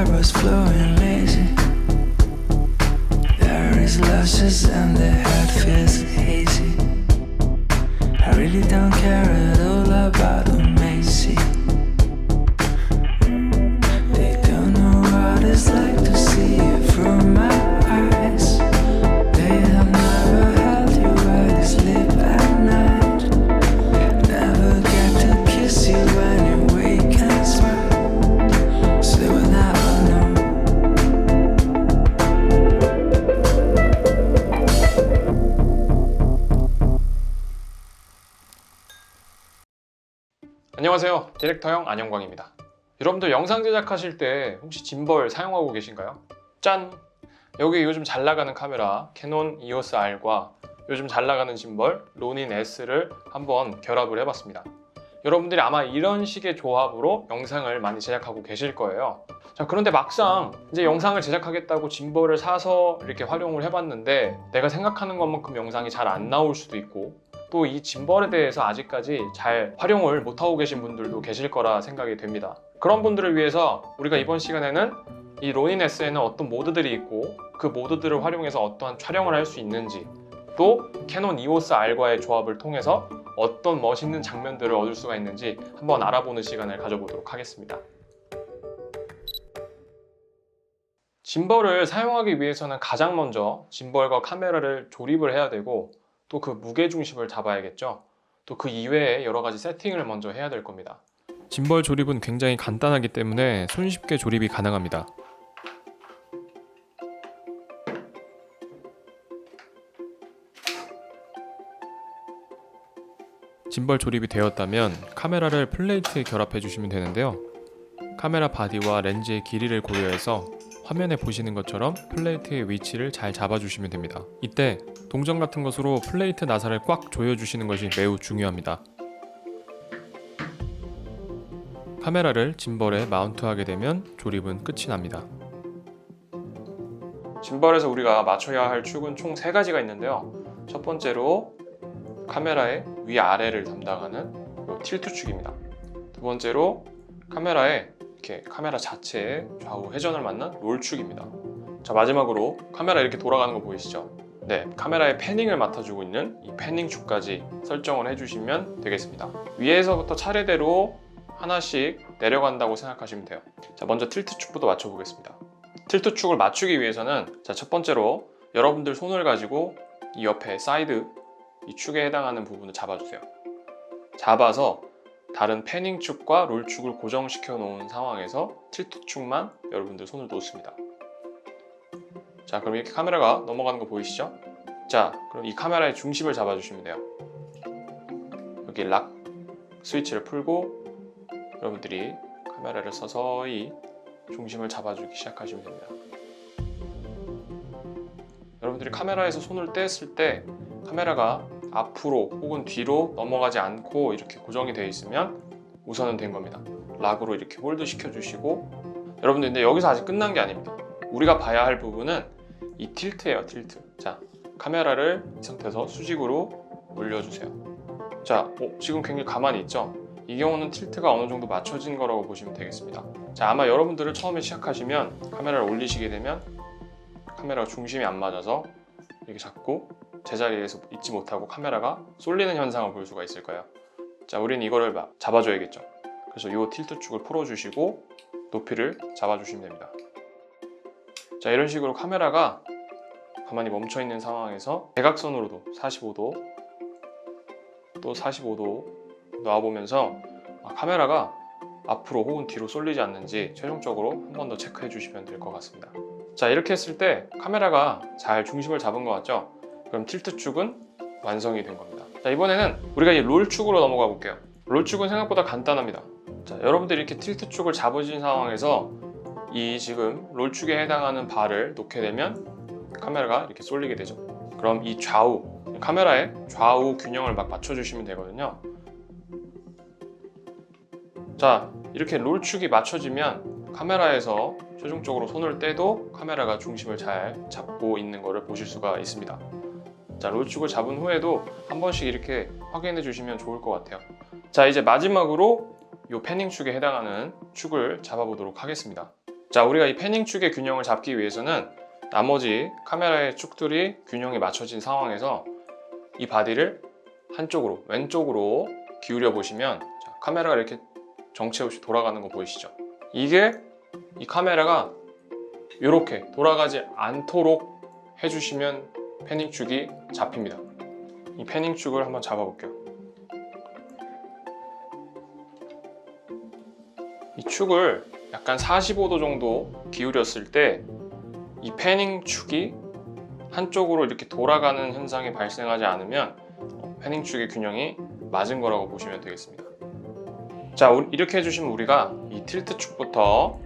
arrows flowing lazy. The air is luscious and the head feels hazy. I really don't care at all about who may see. They don't know what it's like to see you through my eyes. They have never held you where you sleep at night. Never get to kiss you when you wake and smile. So we'll never know. 안녕하세요, 디렉터형 안영광입니다. 여러분들 영상 제작하실 때 혹시 짐벌 사용하고 계신가요? 짠! 여기 요즘 잘 나가는 카메라 캐논 EOS R과 요즘 잘 나가는 짐벌 로닌 S를 한번 결합을 해봤습니다. 여러분들이 아마 이런 식의 조합으로 영상을 많이 제작하고 계실 거예요. 자, 그런데 막상 이제 영상을 제작하겠다고 짐벌을 사서 이렇게 활용을 해봤는데 내가 생각하는 것만큼 영상이 잘 안 나올 수도 있고, 또 이 짐벌에 대해서 아직까지 잘 활용을 못하고 계신 분들도 계실 거라 생각이 됩니다. 그런 분들을 위해서 우리가 이번 시간에는 이 로닌 S에는 어떤 모드들이 있고 그 모드들을 활용해서 어떠한 촬영을 할 수 있는지, 또 캐논 EOS R과의 조합을 통해서 어떤 멋있는 장면들을 얻을 수가 있는지 한번 알아보는 시간을 가져보도록 하겠습니다. 짐벌을 사용하기 위해서는 가장 먼저 짐벌과 카메라를 조립을 해야 되고, 또 그 무게중심을 잡아야겠죠. 또 그 이외에 여러 가지 세팅을 먼저 해야 될 겁니다. 짐벌 조립은 굉장히 간단하기 때문에 손쉽게 조립이 가능합니다. 짐벌 조립이 되었다면 카메라를 플레이트에 결합해 주시면 되는데요. 카메라 바디와 렌즈의 길이를 고려해서 화면에 보시는 것처럼 플레이트의 위치를 잘 잡아주시면 됩니다. 이때 동전 같은 것으로 플레이트 나사를 꽉 조여주시는 것이 매우 중요합니다. 카메라를 짐벌에 마운트하게 되면 조립은 끝이 납니다. 짐벌에서 우리가 맞춰야 할 축은 총 3가지가 있는데요. 첫 번째로 카메라의 위아래를 담당하는 틸트 축입니다. 두 번째로 카메라의 이렇게 카메라 자체의 좌우 회전을 맡는 롤 축입니다. 자, 마지막으로 카메라 이렇게 돌아가는 거 보이시죠? 네, 카메라의 패닝을 맡아주고 있는 이 패닝 축까지 설정을 해주시면 되겠습니다. 위에서부터 차례대로 하나씩 내려간다고 생각하시면 돼요. 자, 먼저 틸트 축부터 맞춰보겠습니다. 틸트 축을 맞추기 위해서는 자, 첫 번째로 여러분들 손을 가지고 이 옆에 사이드 이 축에 해당하는 부분을 잡아주세요. 잡아서 다른 패닝 축과 롤 축을 고정시켜 놓은 상황에서 틸트 축만 여러분들 손을 놓습니다. 자, 그럼 이렇게 카메라가 넘어가는 거 보이시죠? 자, 그럼 이 카메라의 중심을 잡아주시면 돼요. 여기 락 스위치를 풀고 여러분들이 카메라를 서서히 중심을 잡아주기 시작하시면 됩니다. 여러분들이 카메라에서 손을 뗐을 때 카메라가 앞으로 혹은 뒤로 넘어가지 않고 이렇게 고정이 되어 있으면 우선은 된 겁니다. 락으로 이렇게 홀드 시켜주시고, 여러분들 근데 여기서 아직 끝난 게 아닙니다. 우리가 봐야 할 부분은 이 틸트예요, 틸트. 자, 카메라를 이 상태에서 수직으로 올려주세요. 자, 지금 굉장히 가만히 있죠? 이 경우는 틸트가 어느 정도 맞춰진 거라고 보시면 되겠습니다. 자, 아마 여러분들은 처음에 시작하시면 카메라를 올리시게 되면 카메라가 중심이 안 맞아서 이렇게 잡고 제자리에서 있지 못하고 카메라가 쏠리는 현상을 볼 수가 있을 거예요. 자, 우리는 이거를 잡아줘야겠죠. 그래서 이 틸트 축을 풀어주시고 높이를 잡아주시면 됩니다. 자, 이런 식으로 카메라가 가만히 멈춰있는 상황에서 대각선으로도 45도 또 45도 놔보면서 카메라가 앞으로 혹은 뒤로 쏠리지 않는지 최종적으로 한 번 더 체크해 주시면 될 것 같습니다. 자, 이렇게 했을 때 카메라가 잘 중심을 잡은 것 같죠? 그럼 틸트 축은 완성이 된 겁니다. 자, 이번에는 우리가 이 롤 축으로 넘어가 볼게요. 롤 축은 생각보다 간단합니다. 자, 여러분들이 이렇게 틸트 축을 잡으신 상황에서 이 지금 롤 축에 해당하는 바를 놓게 되면 카메라가 이렇게 쏠리게 되죠. 그럼 이 좌우, 카메라의 좌우 균형을 막 맞춰주시면 되거든요. 자, 이렇게 롤 축이 맞춰지면 카메라에서 최종적으로 손을 떼도 카메라가 중심을 잘 잡고 있는 것을 보실 수가 있습니다. 자, 롤축을 잡은 후에도 한 번씩 이렇게 확인해 주시면 좋을 것 같아요. 자, 이제 마지막으로 이 패닝 축에 해당하는 축을 잡아보도록 하겠습니다. 자, 우리가 이 패닝 축의 균형을 잡기 위해서는 나머지 카메라의 축들이 균형이 맞춰진 상황에서 이 바디를 한쪽으로, 왼쪽으로 기울여 보시면 자, 카메라가 이렇게 정체 없이 돌아가는 거 보이시죠? 이게 이 카메라가 이렇게 돌아가지 않도록 해주시면 패닝 축이 잡힙니다. 이 패닝 축을 한번 잡아볼게요. 이 축을 약간 45도 정도 기울였을 때 이 패닝 축이 한쪽으로 이렇게 돌아가는 현상이 발생하지 않으면 패닝 축의 균형이 맞은 거라고 보시면 되겠습니다. 자, 이렇게 해주시면 우리가 이 틸트 축부터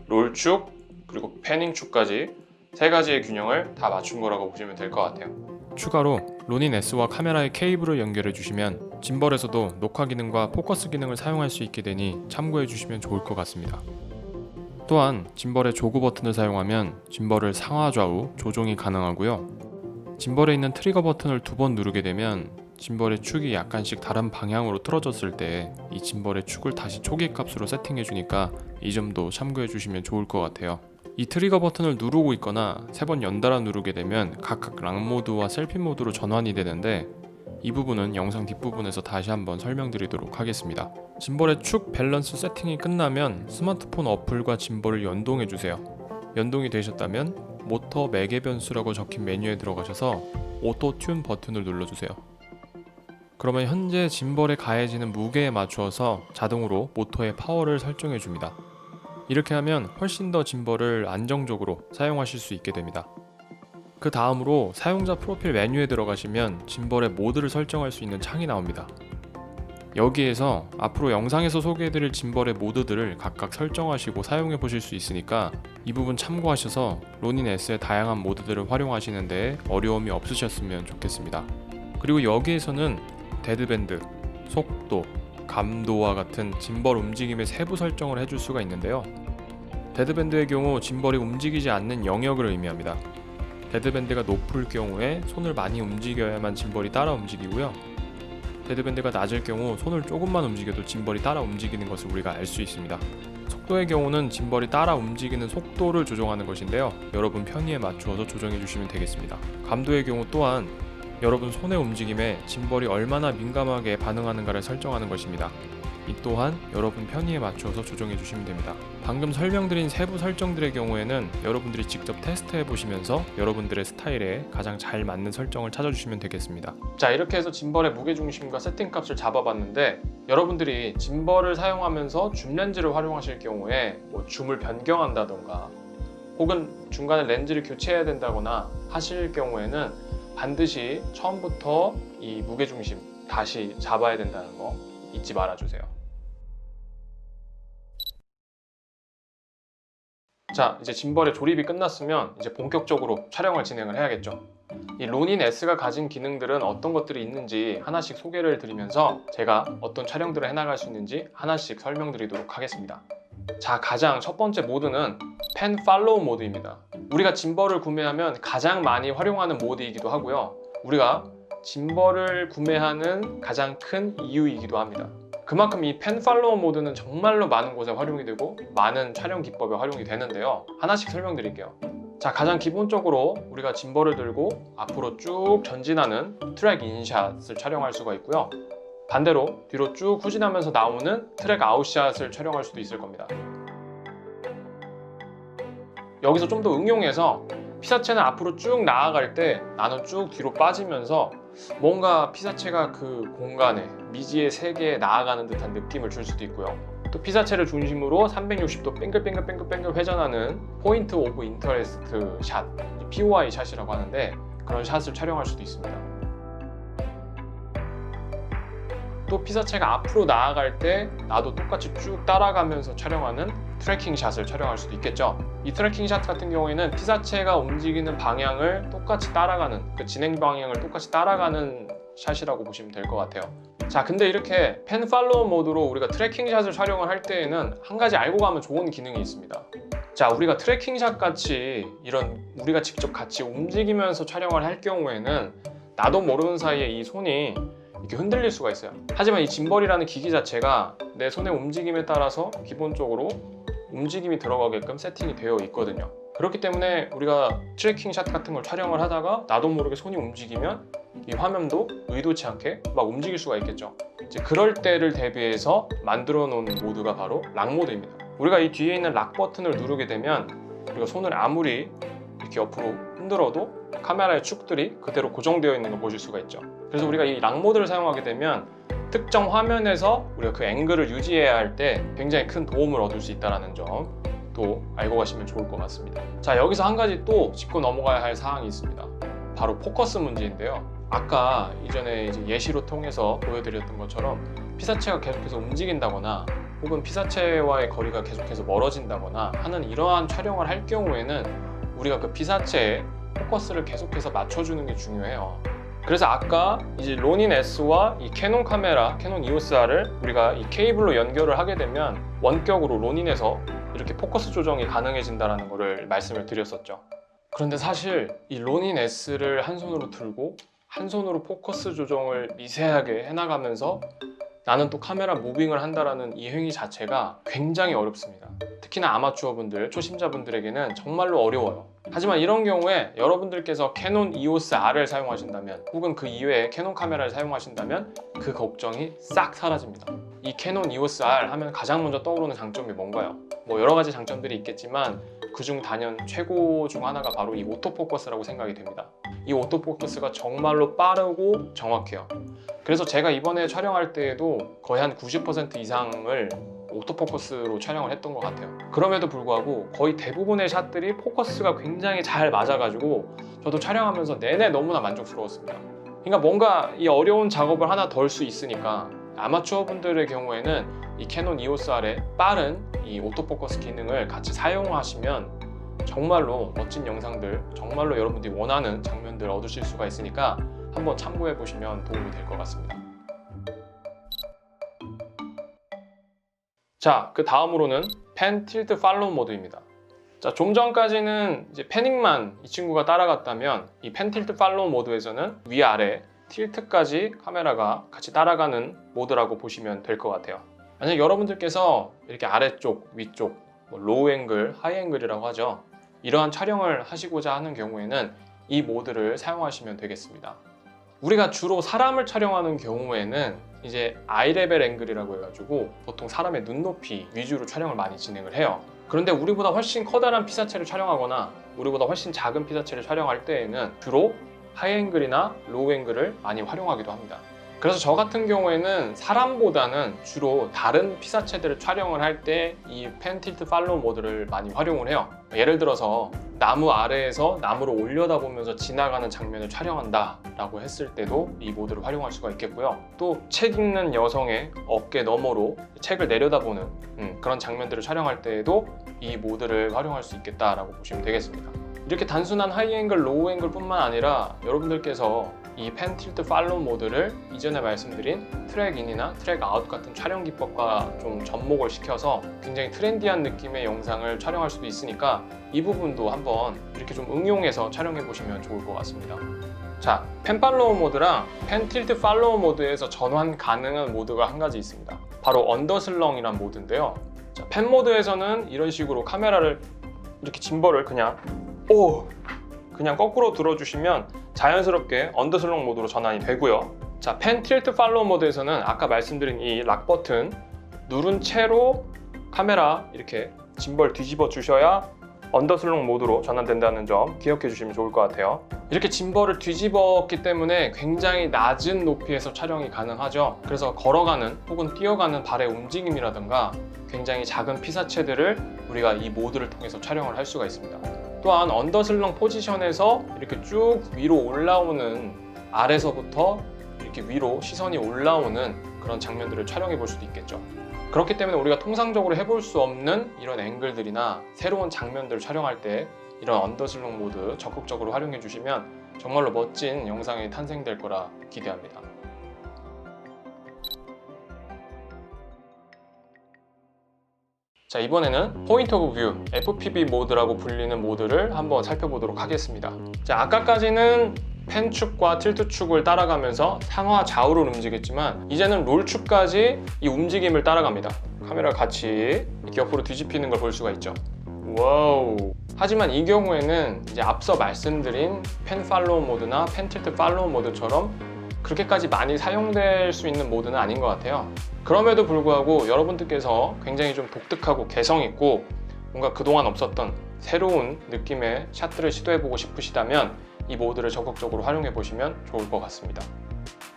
롤 축, 그리고 패닝 축까지 세 가지의 균형을 다 맞춘 거라고 보시면 될 것 같아요. 추가로 로닌 S와 카메라의 케이블을 연결해 주시면 짐벌에서도 녹화 기능과 포커스 기능을 사용할 수 있게 되니 참고해 주시면 좋을 것 같습니다. 또한 짐벌의 조그 버튼을 사용하면 짐벌을 상하 좌우 조종이 가능하고요. 짐벌에 있는 트리거 버튼을 2번 누르게 되면 짐벌의 축이 약간씩 다른 방향으로 틀어졌을 때 이 짐벌의 축을 다시 초기 값으로 세팅해 주니까 이 점도 참고해 주시면 좋을 것 같아요. 이 트리거 버튼을 누르고 있거나 3번 연달아 누르게 되면 각각 락 모드와 셀피 모드로 전환이 되는데 이 부분은 영상 뒷부분에서 다시 한번 설명드리도록 하겠습니다. 짐벌의 축 밸런스 세팅이 끝나면 스마트폰 어플과 짐벌을 연동해 주세요. 연동이 되셨다면 모터 매개 변수라고 적힌 메뉴에 들어가셔서 오토 튠 버튼을 눌러주세요. 그러면 현재 짐벌에 가해지는 무게에 맞추어서 자동으로 모터의 파워를 설정해 줍니다. 이렇게 하면 훨씬 더 짐벌을 안정적으로 사용하실 수 있게 됩니다. 그 다음으로 사용자 프로필 메뉴에 들어가시면 짐벌의 모드를 설정할 수 있는 창이 나옵니다. 여기에서 앞으로 영상에서 소개해드릴 짐벌의 모드들을 각각 설정하시고 사용해 보실 수 있으니까 이 부분 참고하셔서 로닌 S의 다양한 모드들을 활용하시는 데 어려움이 없으셨으면 좋겠습니다. 그리고 여기에서는 데드밴드, 속도, 감도와 같은 짐벌 움직임의 세부 설정을 해줄 수가 있는데요. 데드밴드의 경우 짐벌이 움직이지 않는 영역을 의미합니다. 데드밴드가 높을 경우에 손을 많이 움직여야만 짐벌이 따라 움직이고요. 데드밴드가 낮을 경우 손을 조금만 움직여도 짐벌이 따라 움직이는 것을 우리가 알 수 있습니다. 속도의 경우는 짐벌이 따라 움직이는 속도를 조정하는 것인데요. 여러분 편의에 맞추어서 조정해 주시면 되겠습니다. 감도의 경우 또한 여러분 손의 움직임에 짐벌이 얼마나 민감하게 반응하는가를 설정하는 것입니다. 이 또한 여러분 편의에 맞추어서 조정해 주시면 됩니다. 방금 설명드린 세부 설정들의 경우에는 여러분들이 직접 테스트해 보시면서 여러분들의 스타일에 가장 잘 맞는 설정을 찾아주시면 되겠습니다. 자, 이렇게 해서 짐벌의 무게중심과 세팅값을 잡아봤는데 여러분들이 짐벌을 사용하면서 줌 렌즈를 활용하실 경우에 줌을 변경한다던가 혹은 중간에 렌즈를 교체해야 된다거나 하실 경우에는 반드시 처음부터 이 무게중심 다시 잡아야 된다는 거 잊지 말아주세요. 자, 이제 짐벌의 조립이 끝났으면 이제 본격적으로 촬영을 진행을 해야겠죠. 이 로닌 S가 가진 기능들은 어떤 것들이 있는지 하나씩 소개를 드리면서 제가 어떤 촬영들을 해나갈 수 있는지 하나씩 설명드리도록 하겠습니다. 자, 가장 첫 번째 모드는 펜 팔로우 모드입니다. 우리가 짐벌을 구매하면 가장 많이 활용하는 모드이기도 하고요. 우리가 짐벌을 구매하는 가장 큰 이유이기도 합니다. 그만큼 이 펜 팔로우 모드는 정말로 많은 곳에 활용이 되고 많은 촬영 기법에 활용이 되는데요. 하나씩 설명드릴게요. 자, 가장 기본적으로 우리가 짐벌을 들고 앞으로 쭉 전진하는 트랙 인샷을 촬영할 수가 있고요. 반대로 뒤로 쭉 후진하면서 나오는 트랙 아웃샷을 촬영할 수도 있을 겁니다. 여기서 좀 더 응용해서 피사체는 앞으로 쭉 나아갈 때 나는 쭉 뒤로 빠지면서 뭔가 피사체가 그 공간에 미지의 세계에 나아가는 듯한 느낌을 줄 수도 있고요. 또 피사체를 중심으로 360도 뱅글뱅글 회전하는 포인트 오브 인터레스트 샷, POI 샷이라고 하는데 그런 샷을 촬영할 수도 있습니다. 또 피사체가 앞으로 나아갈 때 나도 똑같이 쭉 따라가면서 촬영하는 트래킹 샷을 촬영할 수도 있겠죠. 이 트래킹 샷 같은 경우에는 피사체가 움직이는 방향을 똑같이 따라가는, 그 진행 방향을 똑같이 따라가는 샷이라고 보시면 될 것 같아요. 자, 근데 이렇게 펜 팔로우 모드로 우리가 트래킹 샷을 촬영을 할 때에는 한 가지 알고 가면 좋은 기능이 있습니다. 자, 우리가 트래킹 샷 같이 이런 우리가 직접 같이 움직이면서 촬영을 할 경우에는 나도 모르는 사이에 이 손이 이렇게 흔들릴 수가 있어요. 하지만 이 짐벌이라는 기기 자체가 내 손의 움직임에 따라서 기본적으로 움직임이 들어가게끔 세팅이 되어 있거든요. 그렇기 때문에 우리가 트래킹 샷 같은 걸 촬영을 하다가 나도 모르게 손이 움직이면 이 화면도 의도치 않게 막 움직일 수가 있겠죠. 이제 그럴 때를 대비해서 만들어 놓은 모드가 바로 락 모드입니다. 우리가 이 뒤에 있는 락 버튼을 누르게 되면 우리가 손을 아무리 이렇게 옆으로 흔들어도 카메라의 축들이 그대로 고정되어 있는 걸 보실 수가 있죠. 그래서 우리가 이 락 모드를 사용하게 되면 특정 화면에서 우리가 그 앵글을 유지해야 할 때 굉장히 큰 도움을 얻을 수 있다는 점 또 알고 가시면 좋을 것 같습니다. 자, 여기서 한 가지 또 짚고 넘어가야 할 사항이 있습니다. 바로 포커스 문제인데요. 아까 이전에 이제 예시로 통해서 보여드렸던 것처럼 피사체가 계속해서 움직인다거나 혹은 피사체와의 거리가 계속해서 멀어진다거나 하는 이러한 촬영을 할 경우에는 우리가 그 피사체에 포커스를 계속해서 맞춰주는 게 중요해요. 그래서 아까 이제 로닌 S와 이 캐논 카메라, 캐논 EOS R을 우리가 이 케이블로 연결을 하게 되면 원격으로 로닌에서 이렇게 포커스 조정이 가능해진다는 것을 말씀을 드렸었죠. 그런데 사실 이 로닌 S를 한 손으로 들고 한 손으로 포커스 조정을 미세하게 해나가면서 나는 또 카메라 무빙을 한다라는 이 행위 자체가 굉장히 어렵습니다. 특히나 아마추어분들, 초심자분들에게는 정말로 어려워요. 하지만 이런 경우에 여러분들께서 캐논 EOS R을 사용하신다면 혹은 그 이외에 캐논 카메라를 사용하신다면 그 걱정이 싹 사라집니다. 이 캐논 EOS R 하면 가장 먼저 떠오르는 장점이 뭔가요? 뭐 여러 가지 장점들이 있겠지만 그중 단연 최고 중 하나가 바로 이 오토포커스라고 생각이 됩니다. 이 오토포커스가 정말로 빠르고 정확해요. 그래서 제가 이번에 촬영할 때에도 거의 한 90% 이상을 오토포커스로 촬영을 했던 것 같아요. 그럼에도 불구하고 거의 대부분의 샷들이 포커스가 굉장히 잘 맞아가지고 저도 촬영하면서 내내 너무나 만족스러웠습니다. 그러니까 뭔가 이 어려운 작업을 하나 덜 수 있으니까 아마추어 분들의 경우에는 이 캐논 EOS R의 빠른 이 오토포커스 기능을 같이 사용하시면 정말로 멋진 영상들, 정말로 여러분들이 원하는 장면들을 얻으실 수가 있으니까 한번 참고해 보시면 도움이 될 것 같습니다. 자, 그 다음으로는 펜 틸트 팔로우 모드입니다. 자, 좀 전까지는 이제 패닝만 이 친구가 따라갔다면 이 펜 틸트 팔로우 모드에서는 위아래 틸트까지 카메라가 같이 따라가는 모드라고 보시면 될 것 같아요. 만약 여러분들께서 이렇게 아래쪽, 위쪽, 로우 앵글, 하이 앵글이라고 하죠. 이러한 촬영을 하시고자 하는 경우에는 이 모드를 사용하시면 되겠습니다. 우리가 주로 사람을 촬영하는 경우에는 이제 아이 레벨 앵글이라고 해가지고 보통 사람의 눈높이 위주로 촬영을 많이 진행을 해요. 그런데 우리보다 훨씬 커다란 피사체를 촬영하거나 우리보다 훨씬 작은 피사체를 촬영할 때에는 주로 하이 앵글이나 로우 앵글을 많이 활용하기도 합니다. 그래서 저 같은 경우에는 사람보다는 주로 다른 피사체들을 촬영을 할 때 이 펜 틸트 팔로우 모드를 많이 활용을 해요. 예를 들어서 나무 아래에서 나무를 올려다보면서 지나가는 장면을 촬영한다 라고 했을 때도 이 모드를 활용할 수가 있겠고요. 또 책 읽는 여성의 어깨 너머로 책을 내려다보는 그런 장면들을 촬영할 때에도 이 모드를 활용할 수 있겠다라고 보시면 되겠습니다. 이렇게 단순한 하이 앵글, 로우 앵글 뿐만 아니라 여러분들께서 이 펜 틸트 팔로우 모드를 이전에 말씀드린 트랙 인이나 트랙 아웃 같은 촬영 기법과 좀 접목을 시켜서 굉장히 트렌디한 느낌의 영상을 촬영할 수도 있으니까 이 부분도 한번 이렇게 좀 응용해서 촬영해 보시면 좋을 것 같습니다. 자, 펜 팔로우 모드랑 펜 틸트 팔로우 모드에서 전환 가능한 모드가 한 가지 있습니다. 바로 언더슬렁이란 모드인데요. 자, 펜 모드에서는 이런 식으로 카메라를 이렇게 짐벌을 그냥 거꾸로 들어주시면 자연스럽게 언더슬렁 모드로 전환이 되고요. 자, 펜 틸트 팔로우 모드에서는 아까 말씀드린 이 락 버튼 누른 채로 카메라 이렇게 짐벌 뒤집어 주셔야 언더슬렁 모드로 전환된다는 점 기억해 주시면 좋을 것 같아요. 이렇게 짐벌을 뒤집었기 때문에 굉장히 낮은 높이에서 촬영이 가능하죠. 그래서 걸어가는 혹은 뛰어가는 발의 움직임이라든가 굉장히 작은 피사체들을 우리가 이 모드를 통해서 촬영을 할 수가 있습니다. 또한 언더슬렁 포지션에서 이렇게 쭉 위로 올라오는 아래서부터 이렇게 위로 시선이 올라오는 그런 장면들을 촬영해 볼 수도 있겠죠. 그렇기 때문에 우리가 통상적으로 해볼 수 없는 이런 앵글들이나 새로운 장면들을 촬영할 때 이런 언더슬렁 모드 적극적으로 활용해 주시면 정말로 멋진 영상이 탄생될 거라 기대합니다. 자, 이번에는 포인트 오브 뷰, FPV 모드라고 불리는 모드를 한번 살펴보도록 하겠습니다. 자, 아까까지는 펜축과 틸트축을 따라가면서 상하 좌우를 움직였지만 이제는 롤축까지 이 움직임을 따라갑니다. 카메라 같이 이렇게 옆으로 뒤집히는 걸 볼 수가 있죠. 와우. 하지만 이 경우에는 이제 앞서 말씀드린 펜 팔로우 모드나 펜 틸트 팔로우 모드처럼 그렇게까지 많이 사용될 수 있는 모드는 아닌 것 같아요. 그럼에도 불구하고 여러분들께서 굉장히 좀 독특하고 개성있고 뭔가 그동안 없었던 새로운 느낌의 샷들을 시도해보고 싶으시다면 이 모드를 적극적으로 활용해보시면 좋을 것 같습니다.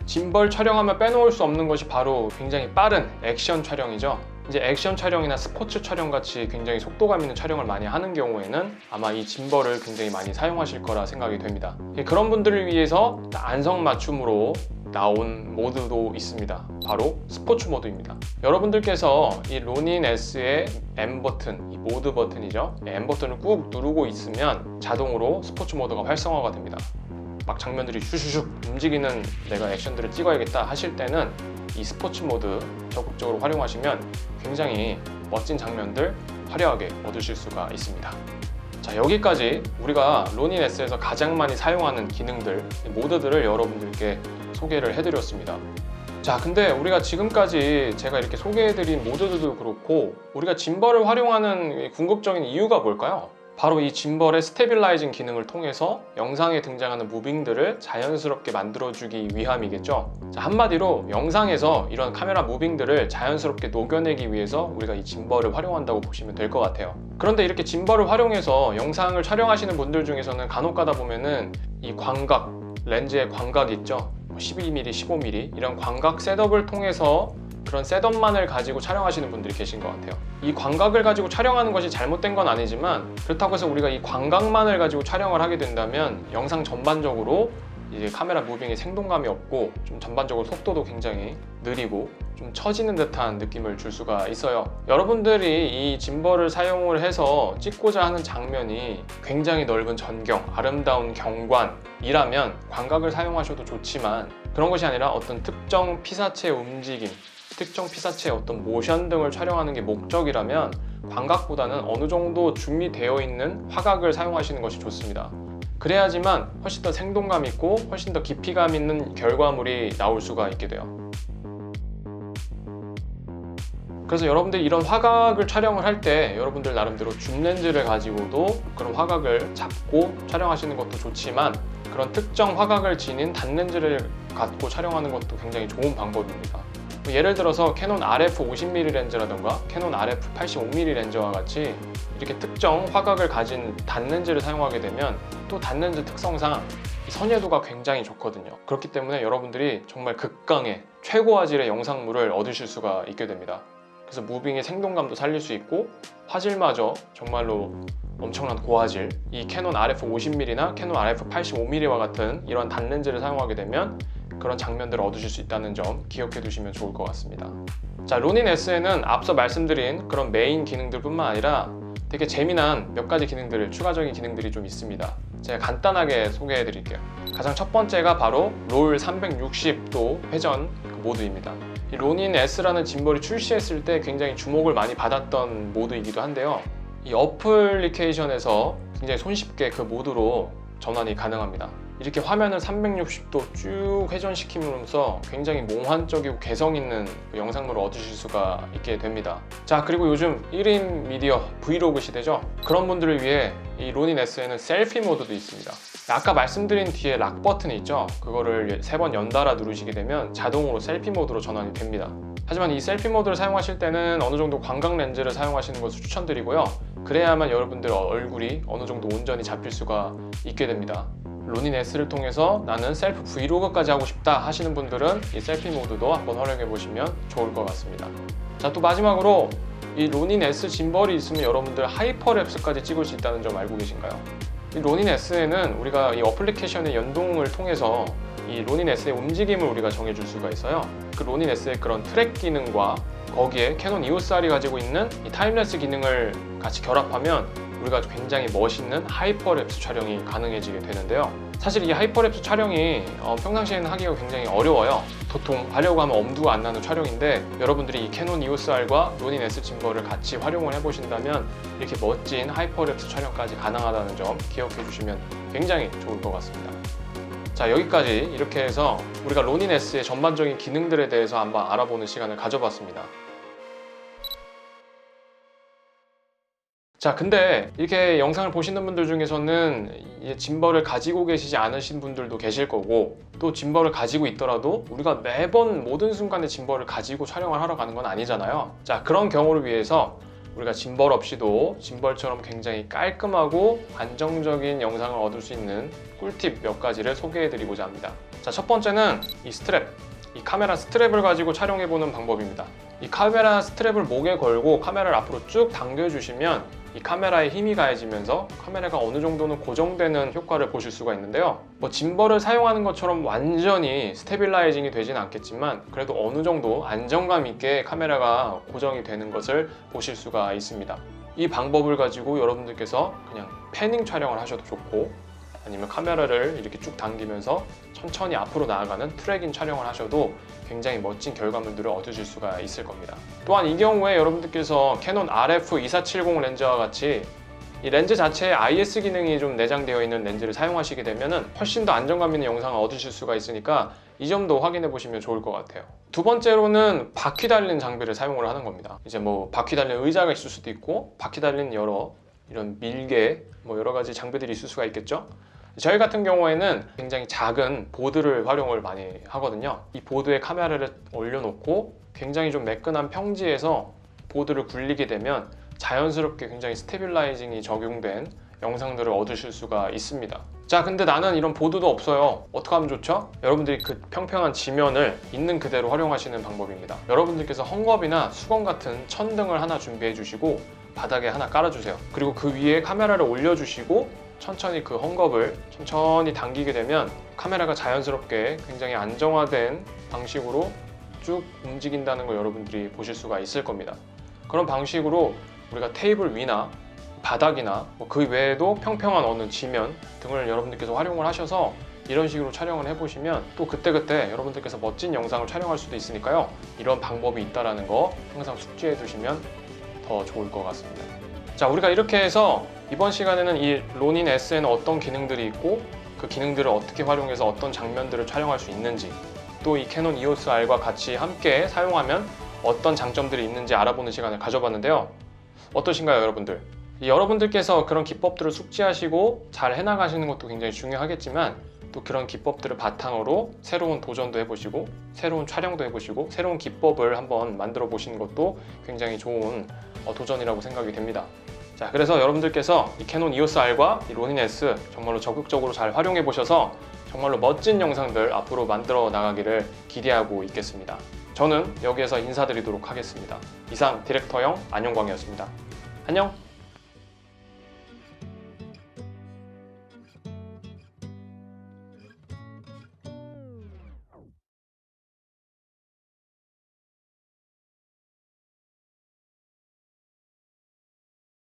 짐벌 촬영하면 빼놓을 수 없는 것이 바로 굉장히 빠른 액션 촬영이죠. 이제 액션 촬영이나 스포츠 촬영 같이 굉장히 속도감 있는 촬영을 많이 하는 경우에는 아마 이 짐벌을 굉장히 많이 사용하실 거라 생각이 됩니다. 그런 분들을 위해서 안성맞춤으로 나온 모드도 있습니다. 바로 스포츠 모드입니다. 여러분들께서 이 로닌 S의 M 버튼, 이 모드 버튼이죠. M 버튼을 꾹 누르고 있으면 자동으로 스포츠 모드가 활성화가 됩니다. 막 장면들이 슈슈슉 움직이는 내가 액션들을 찍어야겠다 하실 때는 이 스포츠 모드 적극적으로 활용하시면 굉장히 멋진 장면들 화려하게 얻으실 수가 있습니다. 자, 여기까지 우리가 로닌 S에서 가장 많이 사용하는 기능들, 모드들을 여러분들께 소개를 해드렸습니다. 자, 근데 우리가 지금까지 제가 이렇게 소개해드린 모드들도 그렇고 우리가 짐벌을 활용하는 궁극적인 이유가 뭘까요? 바로 이 짐벌의 스테빌라이징 기능을 통해서 영상에 등장하는 무빙들을 자연스럽게 만들어주기 위함이겠죠. 자, 한마디로 영상에서 이런 카메라 무빙들을 자연스럽게 녹여내기 위해서 우리가 이 짐벌을 활용한다고 보시면 될 것 같아요. 그런데 이렇게 짐벌을 활용해서 영상을 촬영하시는 분들 중에서는 간혹 가다 보면은 이 광각, 렌즈의 광각이 있죠. 12mm, 15mm 이런 광각 셋업을 통해서 그런 셋업만을 가지고 촬영하시는 분들이 계신 것 같아요. 이 광각을 가지고 촬영하는 것이 잘못된 건 아니지만 그렇다고 해서 우리가 이 광각만을 가지고 촬영을 하게 된다면 영상 전반적으로 이제 카메라 무빙에 생동감이 없고 좀 전반적으로 속도도 굉장히 느리고 좀 처지는 듯한 느낌을 줄 수가 있어요. 여러분들이 이 짐벌을 사용을 해서 찍고자 하는 장면이 굉장히 넓은 전경, 아름다운 경관이라면 광각을 사용하셔도 좋지만 그런 것이 아니라 어떤 특정 피사체의 움직임, 특정 피사체의 어떤 모션 등을 촬영하는 게 목적이라면 광각보다는 어느 정도 준비되어 있는 화각을 사용하시는 것이 좋습니다. 그래야지만 훨씬 더 생동감 있고 훨씬 더 깊이감 있는 결과물이 나올 수가 있게 돼요. 그래서 여러분들이 이런 화각을 촬영을 할 때 여러분들 나름대로 줌 렌즈를 가지고도 그런 화각을 잡고 촬영하시는 것도 좋지만 그런 특정 화각을 지닌 단렌즈를 갖고 촬영하는 것도 굉장히 좋은 방법입니다. 예를 들어서 캐논 RF 50mm 렌즈라던가 캐논 RF 85mm 렌즈와 같이 이렇게 특정 화각을 가진 단렌즈를 사용하게 되면 또 단렌즈 특성상 선예도가 굉장히 좋거든요. 그렇기 때문에 여러분들이 정말 극강의 최고 화질의 영상물을 얻으실 수가 있게 됩니다. 그래서 무빙의 생동감도 살릴 수 있고 화질마저 정말로 엄청난 고화질, 이 캐논 RF 50mm나 캐논 RF 85mm와 같은 이런 단렌즈를 사용하게 되면 그런 장면들을 얻으실 수 있다는 점 기억해 두시면 좋을 것 같습니다. 자, 로닌 S에는 앞서 말씀드린 그런 메인 기능들 뿐만 아니라 되게 재미난 몇 가지 기능들을, 추가적인 기능들이 좀 있습니다. 제가 간단하게 소개해 드릴게요. 가장 첫 번째가 바로 롤 360도 회전 모드입니다. 이 로닌 S라는 짐벌이 출시했을 때 굉장히 주목을 많이 받았던 모드이기도 한데요. 이 어플리케이션에서 굉장히 손쉽게 그 모드로 전환이 가능합니다. 이렇게 화면을 360도 쭉 회전시킴으로써 굉장히 몽환적이고 개성있는 영상물을 얻으실 수가 있게 됩니다. 자, 그리고 요즘 1인 미디어 브이로그 시대죠. 그런 분들을 위해 이 로닌 S에는 셀피 모드도 있습니다. 아까 말씀드린 뒤에 락 버튼이 있죠. 그거를 3번 연달아 누르시게 되면 자동으로 셀피 모드로 전환이 됩니다. 하지만 이 셀피 모드를 사용하실 때는 어느 정도 광각 렌즈를 사용하시는 것을 추천드리고요. 그래야만 여러분들 얼굴이 어느 정도 온전히 잡힐 수가 있게 됩니다. 로닌 S를 통해서 나는 셀프 브이로그까지 하고 싶다 하시는 분들은 이 셀피 모드도 한번 활용해 보시면 좋을 것 같습니다. 자, 또 마지막으로 이 로닌 S 짐벌이 있으면 여러분들 하이퍼랩스까지 찍을 수 있다는 점 알고 계신가요? 이 로닌 S에는 우리가 이 어플리케이션의 연동을 통해서 이 로닌 S의 움직임을 우리가 정해줄 수가 있어요. 그 로닌 S의 그런 트랙 기능과 거기에 캐논 EOS R이 가지고 있는 이 타임랩스 기능을 같이 결합하면 우리가 굉장히 멋있는 하이퍼랩스 촬영이 가능해지게 되는데요. 사실 이 하이퍼랩스 촬영이 평상시에는 하기가 굉장히 어려워요. 도통 하려고 하면 엄두가 안 나는 촬영인데 여러분들이 이 캐논 EOS R과 로닌 S 짐벌을 같이 활용을 해보신다면 이렇게 멋진 하이퍼랩스 촬영까지 가능하다는 점 기억해 주시면 굉장히 좋을 것 같습니다. 자, 여기까지 이렇게 해서 우리가 로닌 S의 전반적인 기능들에 대해서 한번 알아보는 시간을 가져봤습니다. 자, 근데 이렇게 영상을 보시는 분들 중에서는 이 짐벌을 가지고 계시지 않으신 분들도 계실 거고, 또 짐벌을 가지고 있더라도 우리가 매번 모든 순간에 짐벌을 가지고 촬영을 하러 가는 건 아니잖아요. 자, 그런 경우를 위해서 우리가 짐벌 없이도 짐벌처럼 굉장히 깔끔하고 안정적인 영상을 얻을 수 있는 꿀팁 몇 가지를 소개해 드리고자 합니다. 자, 첫 번째는 이 스트랩, 이 카메라 스트랩을 가지고 촬영해 보는 방법입니다. 이 카메라 스트랩을 목에 걸고 카메라를 앞으로 쭉 당겨주시면 이 카메라에 힘이 가해지면서 카메라가 어느 정도는 고정되는 효과를 보실 수가 있는데요. 뭐 짐벌을 사용하는 것처럼 완전히 스테빌라이징이 되진 않겠지만 그래도 어느 정도 안정감 있게 카메라가 고정이 되는 것을 보실 수가 있습니다. 이 방법을 가지고 여러분들께서 그냥 패닝 촬영을 하셔도 좋고, 아니면 카메라를 이렇게 쭉 당기면서 천천히 앞으로 나아가는 트래킹 촬영을 하셔도 굉장히 멋진 결과물들을 얻으실 수가 있을 겁니다. 또한 이 경우에 여러분들께서 캐논 RF2470 렌즈와 같이 이 렌즈 자체에 IS 기능이 좀 내장되어 있는 렌즈를 사용하시게 되면 훨씬 더 안정감 있는 영상을 얻으실 수가 있으니까 이 점도 확인해 보시면 좋을 것 같아요. 두 번째로는 바퀴 달린 장비를 사용을 하는 겁니다. 이제 뭐 바퀴 달린 의자가 있을 수도 있고, 바퀴 달린 여러 이런 밀개, 뭐 여러 가지 장비들이 있을 수가 있겠죠. 저희 같은 경우에는 굉장히 작은 보드를 활용을 많이 하거든요. 이 보드에 카메라를 올려놓고 굉장히 좀 매끈한 평지에서 보드를 굴리게 되면 자연스럽게 굉장히 스테빌라이징이 적용된 영상들을 얻으실 수가 있습니다. 자, 근데 나는 이런 보드도 없어요. 어떻게 하면 좋죠? 여러분들이 그 평평한 지면을 있는 그대로 활용하시는 방법입니다. 여러분들께서 헝겊이나 수건 같은 천등을 하나 준비해 주시고 바닥에 하나 깔아주세요. 그리고 그 위에 카메라를 올려주시고 천천히 그 헝겊을 천천히 당기게 되면 카메라가 자연스럽게 굉장히 안정화된 방식으로 쭉 움직인다는 걸 여러분들이 보실 수가 있을 겁니다. 그런 방식으로 우리가 테이블 위나 바닥이나 그 외에도 평평한 어느 지면 등을 여러분들께서 활용을 하셔서 이런 식으로 촬영을 해보시면 또 그때그때 여러분들께서 멋진 영상을 촬영할 수도 있으니까요. 이런 방법이 있다는 거 항상 숙지해 두시면 더 좋을 것 같습니다. 자, 우리가 이렇게 해서 이번 시간에는 이 로닌 S에는 어떤 기능들이 있고 그 기능들을 어떻게 활용해서 어떤 장면들을 촬영할 수 있는지, 또 이 캐논 EOS R과 같이 함께 사용하면 어떤 장점들이 있는지 알아보는 시간을 가져봤는데요. 어떠신가요, 여러분들? 여러분들께서 그런 기법들을 숙지하시고 잘 해나가시는 것도 굉장히 중요하겠지만 또 그런 기법들을 바탕으로 새로운 도전도 해보시고 새로운 촬영도 해보시고 새로운 기법을 한번 만들어 보시는 것도 굉장히 좋은 도전이라고 생각이 됩니다. 자, 그래서 여러분들께서 이 캐논 EOS R과 이 로닌 S 정말로 적극적으로 잘 활용해 보셔서 정말로 멋진 영상들 앞으로 만들어 나가기를 기대하고 있겠습니다. 저는 여기에서 인사드리도록 하겠습니다. 이상 디렉터 형 안용광이었습니다. 안녕!